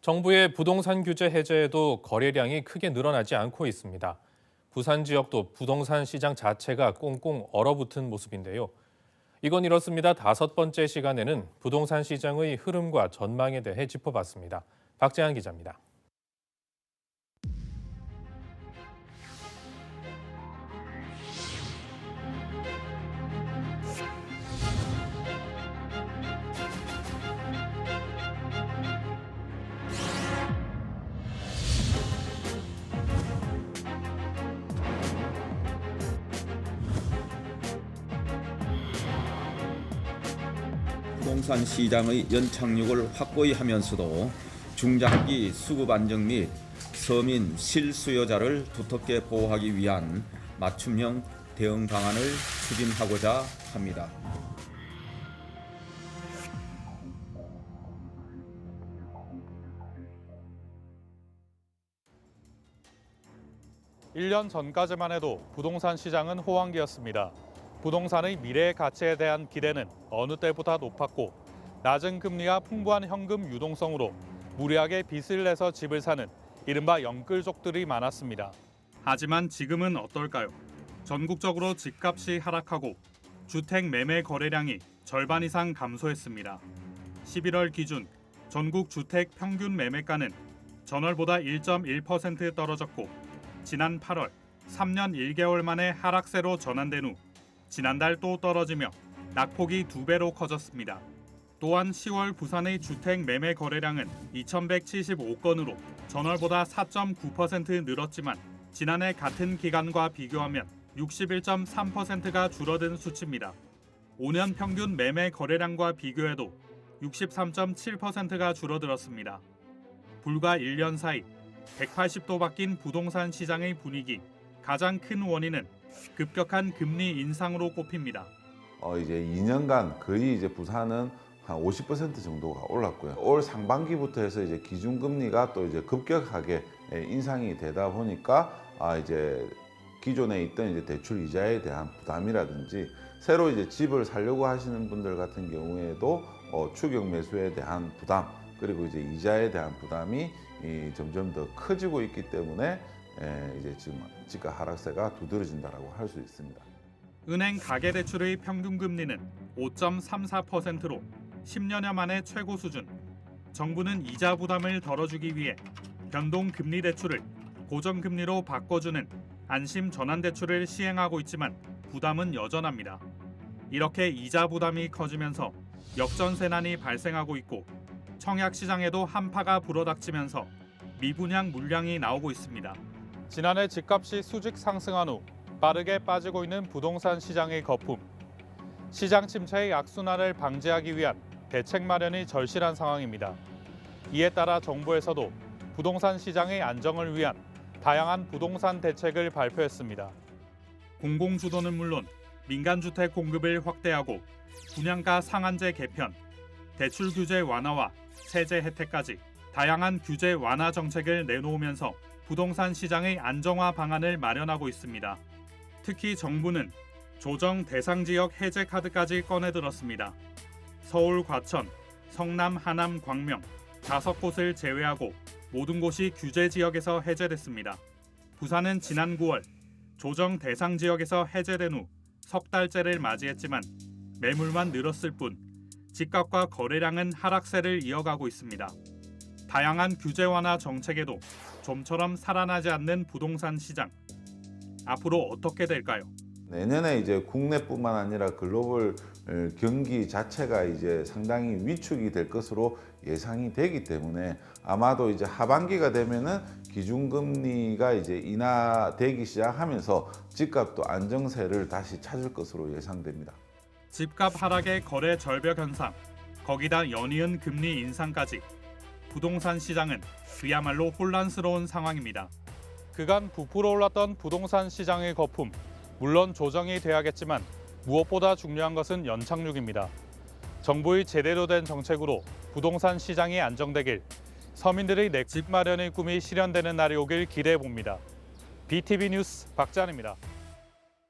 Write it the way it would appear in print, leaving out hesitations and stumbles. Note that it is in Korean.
정부의 부동산 규제 해제에도 거래량이 크게 늘어나지 않고 있습니다. 부산 지역도 부동산 시장 자체가 꽁꽁 얼어붙은 모습인데요. 이건 이렇습니다. 5번째 시간에는 부동산 시장의 흐름과 전망에 대해 짚어봤습니다. 박재한 기자입니다. 부동산 시장의 연착륙을 확고히 하면서도 중장기 수급 안정 및 서민 실수요자를 두텁게 보호하기 위한 맞춤형 대응 방안을 추진하고자 합니다. 일 년 전까지만 해도 부동산 시장은 호황기였습니다. 부동산의 미래의 가치에 대한 기대는 어느 때보다 높았고 낮은 금리와 풍부한 현금 유동성으로 무리하게 빚을 내서 집을 사는 이른바 영끌족들이 많았습니다. 하지만 지금은 어떨까요? 전국적으로 집값이 하락하고 주택 매매 거래량이 절반 이상 감소했습니다. 11월 기준 전국 주택 평균 매매가는 전월보다 1.1% 떨어졌고 지난 8월 3년 1개월 만에 하락세로 전환된 후 지난달 또 떨어지며 낙폭이 2배로 커졌습니다. 또한 10월 부산의 주택 매매 거래량은 2,175건으로 전월보다 4.9% 늘었지만 지난해 같은 기간과 비교하면 61.3%가 줄어든 수치입니다. 5년 평균 매매 거래량과 비교해도 63.7%가 줄어들었습니다. 불과 1년 사이 180도 바뀐 부동산 시장의 분위기, 가장 큰 원인은 급격한 금리 인상으로 꼽힙니다. 이제 2년간 거의 이제 부산은 한 50% 정도가 올랐고요. 올 상반기부터 해서 이제 기준금리가 또 이제 급격하게 인상이 되다 보니까 이제 기존에 있던 이제 대출 이자에 대한 부담이라든지 새로 이제 집을 살려고 하시는 분들 같은 경우에도 추격 매수에 대한 부담 그리고 이제 이자에 대한 부담이 점점 더 커지고 있기 때문에 이제 지금 집값 하락세가 두드러진다라고 할 수 있습니다. 은행 가계대출의 평균 금리는 5.34%로 10년여 만에 최고 수준. 정부는 이자 부담을 덜어주기 위해 변동 금리 대출을 고정금리로 바꿔주는 안심 전환 대출을 시행하고 있지만 부담은 여전합니다. 이렇게 이자 부담이 커지면서 역전세난이 발생하고 있고 청약 시장에도 한파가 불어닥치면서 미분양 물량이 나오고 있습니다. 지난해 집값이 수직 상승한 후 빠르게 빠지고 있는 부동산 시장의 거품. 시장 침체의 악순환을 방지하기 위한 대책 마련이 절실한 상황입니다. 이에 따라 정부에서도 부동산 시장의 안정을 위한 다양한 부동산 대책을 발표했습니다. 공공주도는 물론 민간주택 공급을 확대하고 분양가 상한제 개편, 대출 규제 완화와 세제 혜택까지 다양한 규제 완화 정책을 내놓으면서 부동산 시장의 안정화 방안을 마련하고 있습니다. 특히 정부는 조정 대상 지역 해제 카드까지 꺼내들었습니다. 서울, 과천, 성남, 하남, 광명 5곳을 제외하고 모든 곳이 규제 지역에서 해제됐습니다. 부산은 지난 9월 조정 대상 지역에서 해제된 후 석 달째를 맞이했지만 매물만 늘었을 뿐 집값과 거래량은 하락세를 이어가고 있습니다. 다양한 규제 완화 정책에도 좀처럼 살아나지 않는 부동산 시장. 앞으로 어떻게 될까요? 내년에 이제 국내뿐만 아니라 글로벌 경기 자체가 이제 상당히 위축이 될 것으로 예상이 되기 때문에 아마도 이제 하반기가 되면은 기준금리가 이제 인하되기 시작하면서 집값도 안정세를 다시 찾을 것으로 예상됩니다. 집값 하락의 거래 절벽 현상, 거기다 연이은 금리 인상까지 부동산 시장은 그야말로 혼란스러운 상황입니다. 그간 부풀어 올랐던 부동산 시장의 거품, 물론 조정이 돼야겠지만 무엇보다 중요한 것은 연착륙입니다. 정부의 제대로 된 정책으로 부동산 시장이 안정되길, 서민들의 내 집 마련의 꿈이 실현되는 날이 오길 기대해 봅니다. BTV 뉴스 박재한입니다.